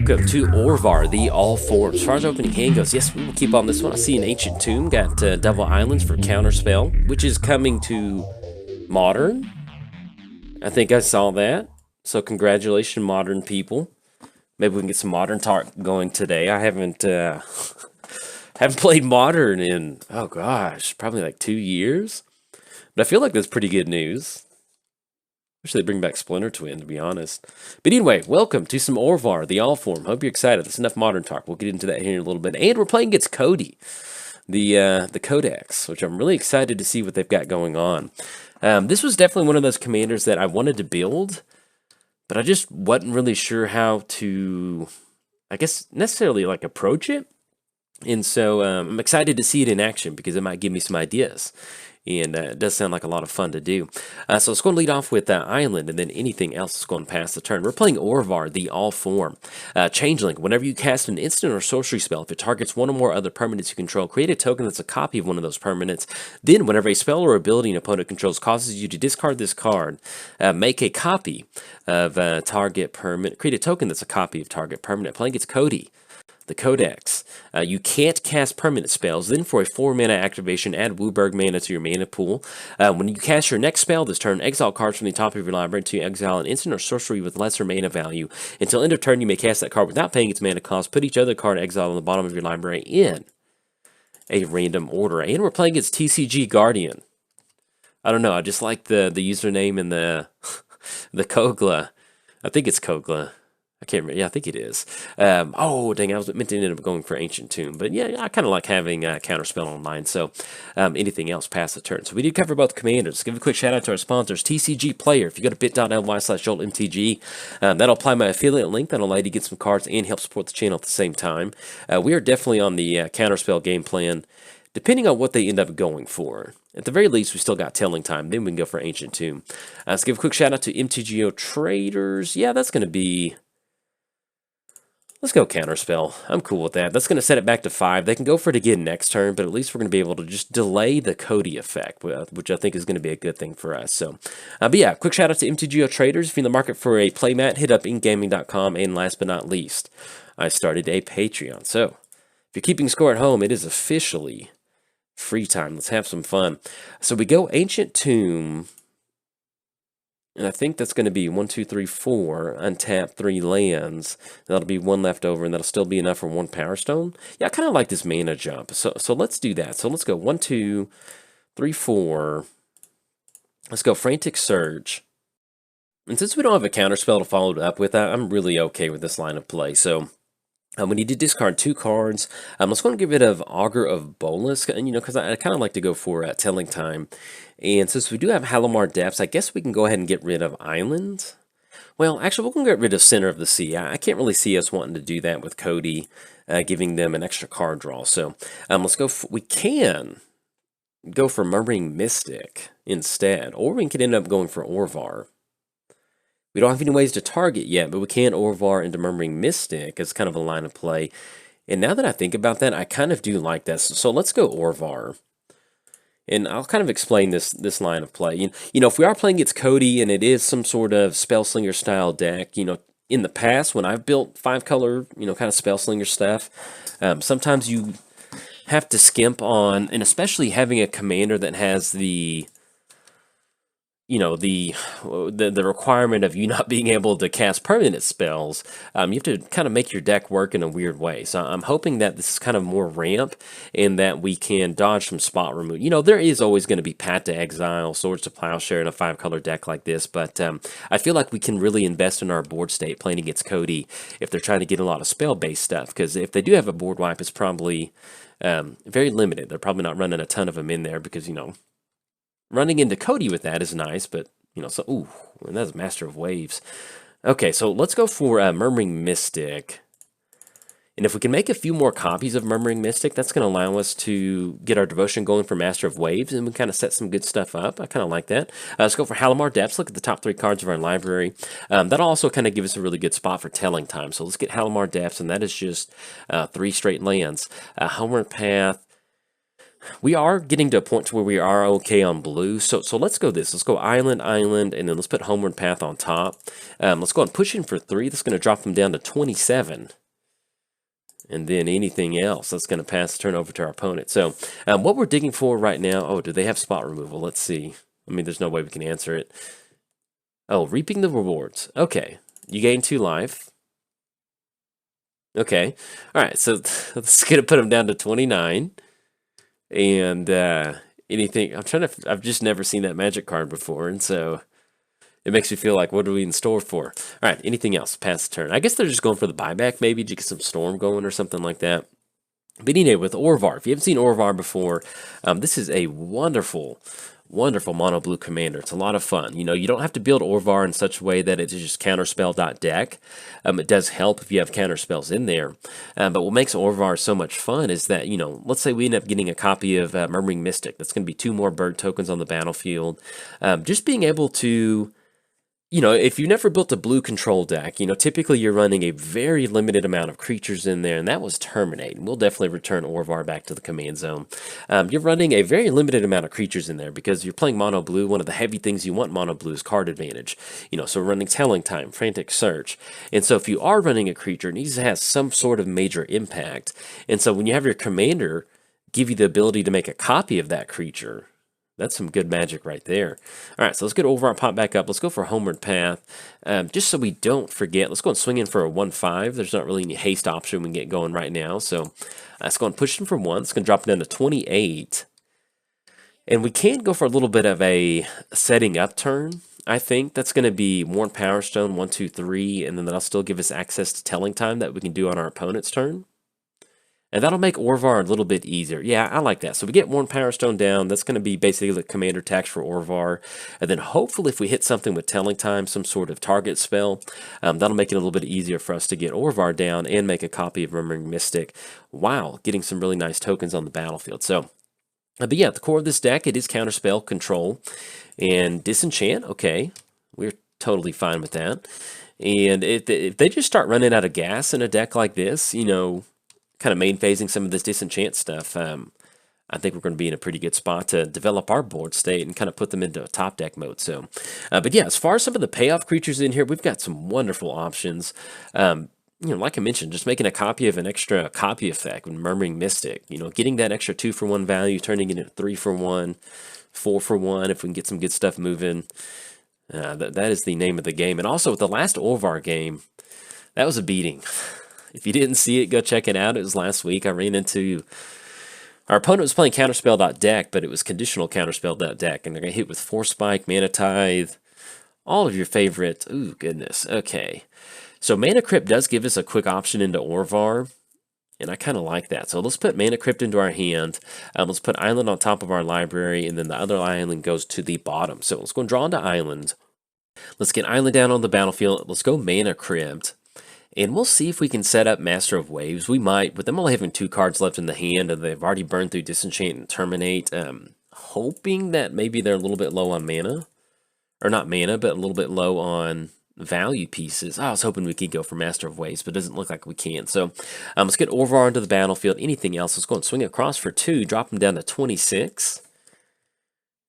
welcome to Orvar, the all forms. As far as opening hand goes, yes, we will keep on this one. I see an Ancient Tomb, got Double Islands for Counterspell, which is coming to Modern. I think I saw that. So congratulations, Modern people. Maybe we can get some Modern talk going today. I haven't played Modern in, oh gosh, probably like 2 years. But I feel like that's pretty good news. Wish they bring back Splinter Twin, to be honest. But anyway, welcome to some Orvar, the all form. Hope you're excited. That's enough Modern talk. We'll get into that here in a little bit. And we're playing against Codie, the Codex, which I'm really excited to see what they've got going on. This was definitely one of those commanders that I wanted to build, but I just wasn't really sure how to, I guess, necessarily like approach it. And so I'm excited to see it in action because it might give me some ideas. And it does sound like a lot of fun to do. So let's go and lead off with Island, and then anything else is going to pass the turn. We're playing Orvar, the all form. Changeling. Whenever you cast an instant or sorcery spell, if it targets one or more other permanents you control, create a token that's a copy of one of those permanents. Then, whenever a spell or ability an opponent controls causes you to discard this card, make a copy of target permanent. Create a token that's a copy of target permanent. Playing against Codie, the Codex. You can't cast permanent spells. Then for a 4-mana activation, add Wooburg mana to your mana pool. When you cast your next spell this turn, exile cards from the top of your library to exile an instant or sorcery with lesser mana value. Until end of turn, you may cast that card without paying its mana cost. Put each other card exiled on the bottom of your library in a random order. And we're playing against TCG Guardian. I don't know. I just like the username and the the Kogla. I think it's Kogla. I can't remember. Yeah, I think it is. Oh, dang, I was meant to end up going for Ancient Tomb. But yeah, I kind of like having Counterspell online, so anything else past the turn. So we did cover both commanders. Give a quick shout out to our sponsors, TCG Player. If you go to bit.ly/JoltMTG, that'll apply my affiliate link. That'll allow you to get some cards and help support the channel at the same time. We are definitely on the Counterspell game plan, depending on what they end up going for. At the very least, we still got Telling Time. Then we can go for Ancient Tomb. Let's give a quick shout out to MTGOTraders. Yeah, that's going to be... Let's go Counterspell. I'm cool with that. That's going to set it back to 5. They can go for it again next turn, but at least we're going to be able to just delay the Codie effect, which I think is going to be a good thing for us. So, but yeah, quick shout out to MTGOTraders. If you're in the market for a playmat, hit up ingaming.com. And last but not least, I started a Patreon. So, if you're keeping score at home, it is officially free time. Let's have some fun. So we go Ancient Tomb. And I think that's going to be 1, 2, 3, 4, untap 3 lands. That'll be 1 left over, and that'll still be enough for 1 Power Stone. Yeah, I kind of like this mana jump. So let's do that. So let's go 1, 2, 3, 4. Let's go Frantic Surge. And since we don't have a counterspell to follow it up with, I'm really okay with this line of play. So we need to discard 2 cards. Let's go and get rid of Augur of Bolas, and because I kind of like to go for Telling Time. And since we do have Halimar Depths, I guess we can go ahead and get rid of Islands. Well, actually, we're going to get rid of Center of the Sea. I can't really see us wanting to do that with Codie, giving them an extra card draw. So let's go. We can go for Murmuring Mystic instead, or we could end up going for Orvar. We don't have any ways to target yet, but we can Orvar into Murmuring Mystic as kind of a line of play. And now that I think about that, I kind of do like that. So let's go Orvar. And I'll kind of explain this line of play. If we are playing against Codie and it is some sort of Spellslinger style deck, in the past when I've built 5-color, kind of Spellslinger stuff, sometimes you have to skimp on, and especially having a commander that has the requirement of you not being able to cast permanent spells, you have to kind of make your deck work in a weird way. So I'm hoping that this is kind of more ramp and that we can dodge some spot remove. There is always going to be Path to Exile, Swords to Plowshare in a 5-color deck like this, but I feel like we can really invest in our board state playing against Codie if they're trying to get a lot of spell-based stuff, because if they do have a board wipe, it's probably very limited. They're probably not running a ton of them in there because, running into Codie with that is nice, but, ooh, and that's Master of Waves. Okay, so let's go for Murmuring Mystic. And if we can make a few more copies of Murmuring Mystic, that's going to allow us to get our devotion going for Master of Waves, and we kind of set some good stuff up. I kind of like that. Let's go for Halimar Depths. Look at the top 3 cards of our library. That'll also kind of give us a really good spot for Telling Time. So let's get Halimar Depths, and that is just 3 straight lands. Homeward Path. We are getting to a point to where we are okay on blue. So let's go this. Let's go island, island, and then let's put homeward path on top. Let's go and push in for 3. That's going to drop them down to 27. And then anything else, that's going to pass the turn over to our opponent. So what we're digging for right now, oh, do they have spot removal? Let's see. I mean, there's no way we can answer it. Oh, reaping the rewards. Okay. You gain 2 life. Okay. All right, so that's going to put them down to 29. And anything, I've just never seen that magic card before, and so it makes me feel like, what are we in store for? All right, anything else? Pass the turn. I guess they're just going for the buyback, maybe, to get some storm going or something like that. But anyway, with Orvar, if you haven't seen Orvar before, this is a wonderful mono blue commander. It's a lot of fun. You know, you don't have to build Orvar in such a way that it's just counterspell.deck. It does help if you have counterspells in there. But what makes Orvar so much fun is that, you know, let's say we end up getting a copy of Murmuring Mystic. That's going to be 2 more bird tokens on the battlefield. Just being able to, you know, if you've never built a blue control deck, you know, typically you're running a very limited amount of creatures in there, and that was Terminate. And we'll definitely return Orvar back to the command zone. You're running a very limited amount of creatures in there because you're playing mono blue. One of the heavy things you want mono blue is card advantage. You know, so we're running Telling Time, Frantic Search. And so if you are running a creature, it needs to have some sort of major impact. And so when you have your commander give you the ability to make a copy of that creature, that's some good magic right there. All right, so let's get Orvar pop back up. Let's go for Homeward Path. Just so we don't forget, let's go and swing in for a 1-5. There's not really any haste option we can get going right now. So let's go and push in for 1. It's going to drop down to 28. And we can go for a little bit of a setting up turn. I think that's going to be Worn Power Stone, 1, 2, 3. And then that'll still give us access to Telling Time that we can do on our opponent's turn. And that'll make Orvar a little bit easier. Yeah, I like that. So we get Worn Power Stone down. That's going to be basically the commander tax for Orvar. And then hopefully if we hit something with Telling Time, some sort of target spell, that'll make it a little bit easier for us to get Orvar down and make a copy of Murmuring Mystic while getting some really nice tokens on the battlefield. So, but yeah, at the core of this deck, it is Counterspell, Control, and Disenchant. Okay, we're totally fine with that. And if they just start running out of gas in a deck like this, you know, kind of main phasing some of this disenchant stuff, I think we're going to be in a pretty good spot to develop our board state and kind of put them into a top deck mode. So, but yeah, as far as some of the payoff creatures in here, we've got some wonderful options. You know, like I mentioned, just making a copy of an extra copy effect with Murmuring Mystic, you know, getting that extra 2-for-1 value, turning it into 3-for-1, 4-for-1, if we can get some good stuff moving. That is the name of the game. And also with the last Orvar game, that was a beating. If you didn't see it, go check it out. It was last week. I ran into... Our opponent was playing Counterspell.deck, but it was conditional Counterspell.deck, and they're going to hit with Force Spike, Mana Tithe, all of your favorite... Ooh, goodness. Okay. So Mana Crypt does give us a quick option into Orvar, and I kind of like that. So let's put Mana Crypt into our hand. Let's put Island on top of our library, and then the other island goes to the bottom. So let's go and draw into Island. Let's get Island down on the battlefield. Let's go Mana Crypt. And we'll see if we can set up Master of Waves. We might, with them only having 2 cards left in the hand, and they've already burned through Disenchant and Terminate, hoping that maybe they're a little bit low on mana. Or not mana, but a little bit low on value pieces. I was hoping we could go for Master of Waves, but it doesn't look like we can. So let's get Orvar into the battlefield. Anything else, let's go and swing across for 2, drop them down to 26.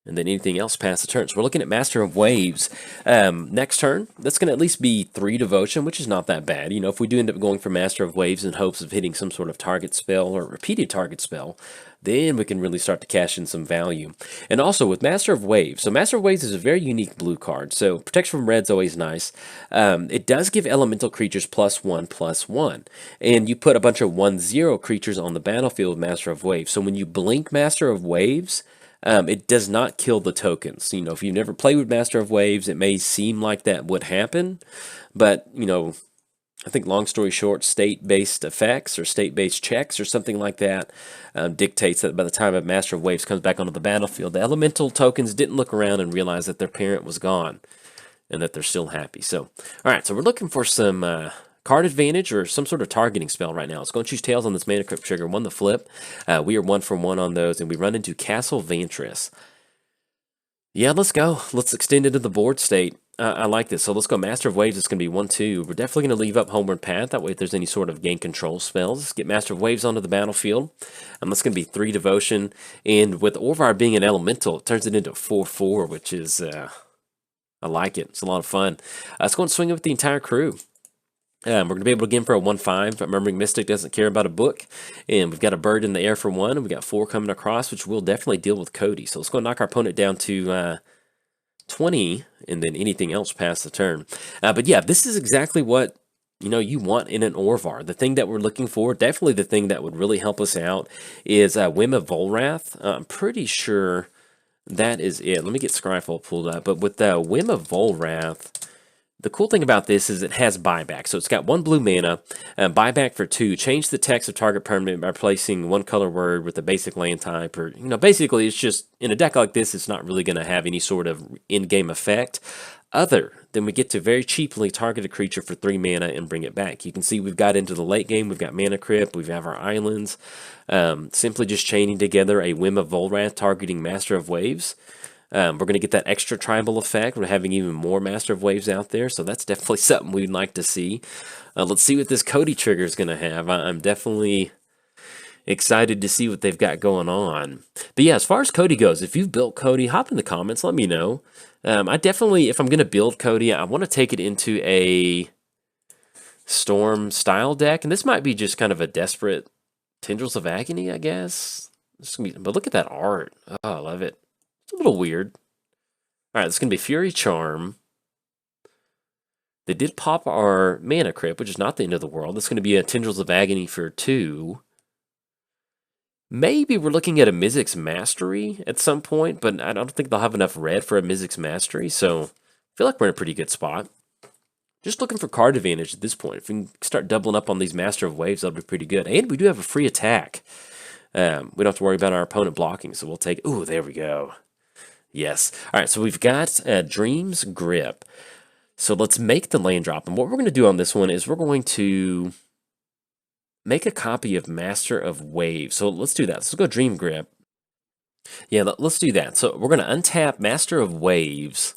And then anything else past the turn. So we're looking at Master of Waves. Next turn, that's going to at least be 3 Devotion, which is not that bad. You know, if we do end up going for Master of Waves in hopes of hitting some sort of target spell or repeated target spell, then we can really start to cash in some value. And also with Master of Waves, so Master of Waves is a very unique blue card. So protection from red's always nice. It does give elemental creatures +1/+1. And you put a bunch of 1/0 creatures on the battlefield with Master of Waves. So when you blink Master of Waves, it does not kill the tokens. You know, if you've never played with Master of Waves, it may seem like that would happen. But, you know, I think long story short, state-based effects or state-based checks or something like that dictates that by the time a Master of Waves comes back onto the battlefield, the elemental tokens didn't look around and realize that their parent was gone and that they're still happy. So, all right, so we're looking for some... card advantage or some sort of targeting spell right now. Let's go and choose Tails on this Mana Crypt trigger. 1 the flip. We are 1 for 1 on those, and we run into Castle Vantress. Yeah, let's go. Let's extend into the board state. I like this. So let's go Master of Waves. It's going to be 1/2. We're definitely going to leave up Homeward Path. That way, if there's any sort of gain control spells, let's get Master of Waves onto the battlefield. That's going to be 3 Devotion. And with Orvar being an elemental, it turns it into 4/4, which is, I like it. It's a lot of fun. Let's go and swing it with the entire crew. We're going to be able to get him for a 1/5. Remembering Mystic doesn't care about a book. And we've got a bird in the air for 1. And we got 4 coming across, which will definitely deal with Codie. So let's go knock our opponent down to 20, and then anything else past the turn. But yeah, this is exactly what you want in an Orvar. The thing that we're looking for, definitely the thing that would really help us out, is Whim of Volrath. I'm pretty sure that is it. Let me get Scryfall pulled up. But with the Whim of Volrath, the cool thing about this is it has buyback. So it's got 1 blue mana, buyback for 2. Change the text of target permanent by placing 1 color word with a basic land type. Or, basically it's just, in a deck like this, it's not really going to have any sort of in-game effect. Other than we get to very cheaply target a creature for 3 mana and bring it back. You can see we've got into the late game. We've got Mana Crypt. We have our islands. Simply just chaining together a Whim of Volrath targeting Master of Waves. We're going to get that extra tribal effect. We're having even more Master of Waves out there, so that's definitely something we'd like to see. Let's see what this Codie trigger is going to have. I'm definitely excited to see what they've got going on. But yeah, as far as Codie goes, if you've built Codie, hop in the comments, let me know. I definitely, if I'm going to build Codie, I want to take it into a Storm style deck, and this might be just kind of a desperate Tendrils of Agony, I guess. But look at that art. Oh, I love it. It's a little weird. All right, this is going to be Fury Charm. They did pop our Mana Crypt, which is not the end of the world. It's going to be a Tendrils of Agony for 2. Maybe we're looking at a Mizzix Mastery at some point, but I don't think they'll have enough red for a Mizzix Mastery, so I feel like we're in a pretty good spot. Just looking for card advantage at this point. If we can start doubling up on these Master of Waves, that'll be pretty good. And we do have a free attack. We don't have to worry about our opponent blocking, so we'll take... Ooh, there we go. Yes. All right, so we've got Dream's Grip. So let's make the land drop. And what we're going to do on this one is we're going to make a copy of Master of Waves. So let's do that. Let's go Dream Grip. Yeah, let's do that. So we're going to untap Master of Waves.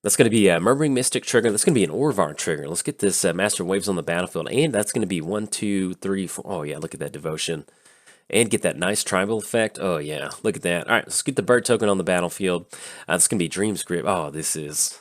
That's going to be a Murmuring Mystic trigger. That's going to be an Orvar trigger. Let's get this Master of Waves on the battlefield. And that's going to be 1, 2, 3, 4. Oh, yeah, look at that Devotion. And get that nice tribal effect. Oh, yeah. Look at that. All right, let's get the bird token on the battlefield. This is going to be Dream's Grip. Oh, this is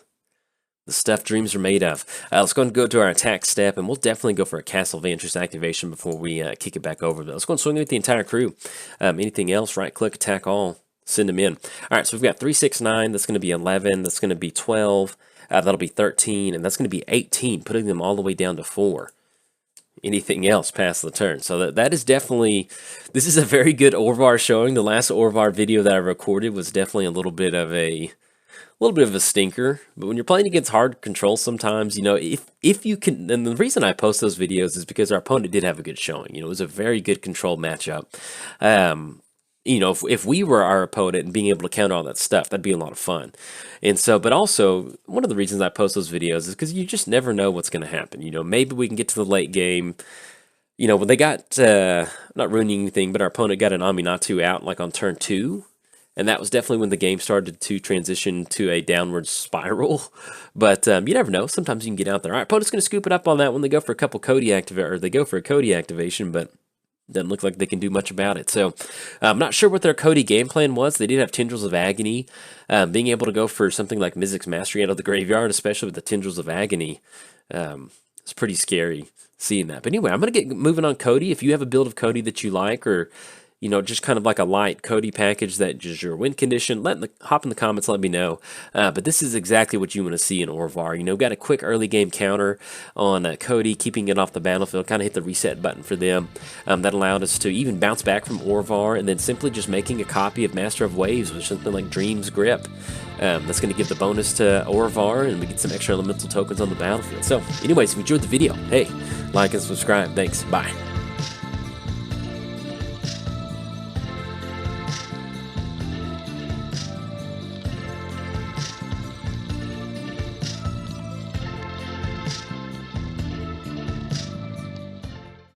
the stuff dreams are made of. Let's go and go to our attack step, and we'll definitely go for a Castle Vantress activation before we kick it back over. But let's go and swing with the entire crew. Anything else, right-click, attack all, send them in. All right, so we've got 3, 6, 9. That's going to be 11. That's going to be 12. That'll be 13. And that's going to be 18, putting them all the way down to 4. Anything else past the turn. So that is definitely, this is a very good Orvar showing. The last Orvar video that I recorded was definitely a little bit of a stinker. But when you're playing against hard control sometimes, if you can, and the reason I post those videos is because our opponent did have a good showing. It was a very good control matchup. If we were our opponent and being able to counter all that stuff, that'd be a lot of fun. And so, but also, one of the reasons I post those videos is because you just never know what's going to happen. Maybe we can get to the late game. When they got, not ruining anything, but our opponent got an Aminatu out like on turn 2. And that was definitely when the game started to transition to a downward spiral. But you never know. Sometimes you can get out there. All right, opponent's going to scoop it up on that when they go for a couple Codie activation, but doesn't look like they can do much about it. So I'm not sure what their Codie game plan was. They did have Tendrils of Agony. Being able to go for something like Mizzix Mastery out of the graveyard, especially with the Tendrils of Agony, it's pretty scary seeing that. But anyway, I'm going to get moving on Codie. If you have a build of Codie that you like, or just kind of like a light Codie package that is your win condition, hop in the comments, let me know. But this is exactly what you want to see in Orvar. Got a quick early game counter on Codie, keeping it off the battlefield, kind of hit the reset button for them. That allowed us to even bounce back from Orvar, and then simply just making a copy of Master of Waves with something like Dream's Grip. That's going to give the bonus to Orvar, and we get some extra elemental tokens on the battlefield. So anyways, if you enjoyed the video, hey, like and subscribe. Thanks. Bye.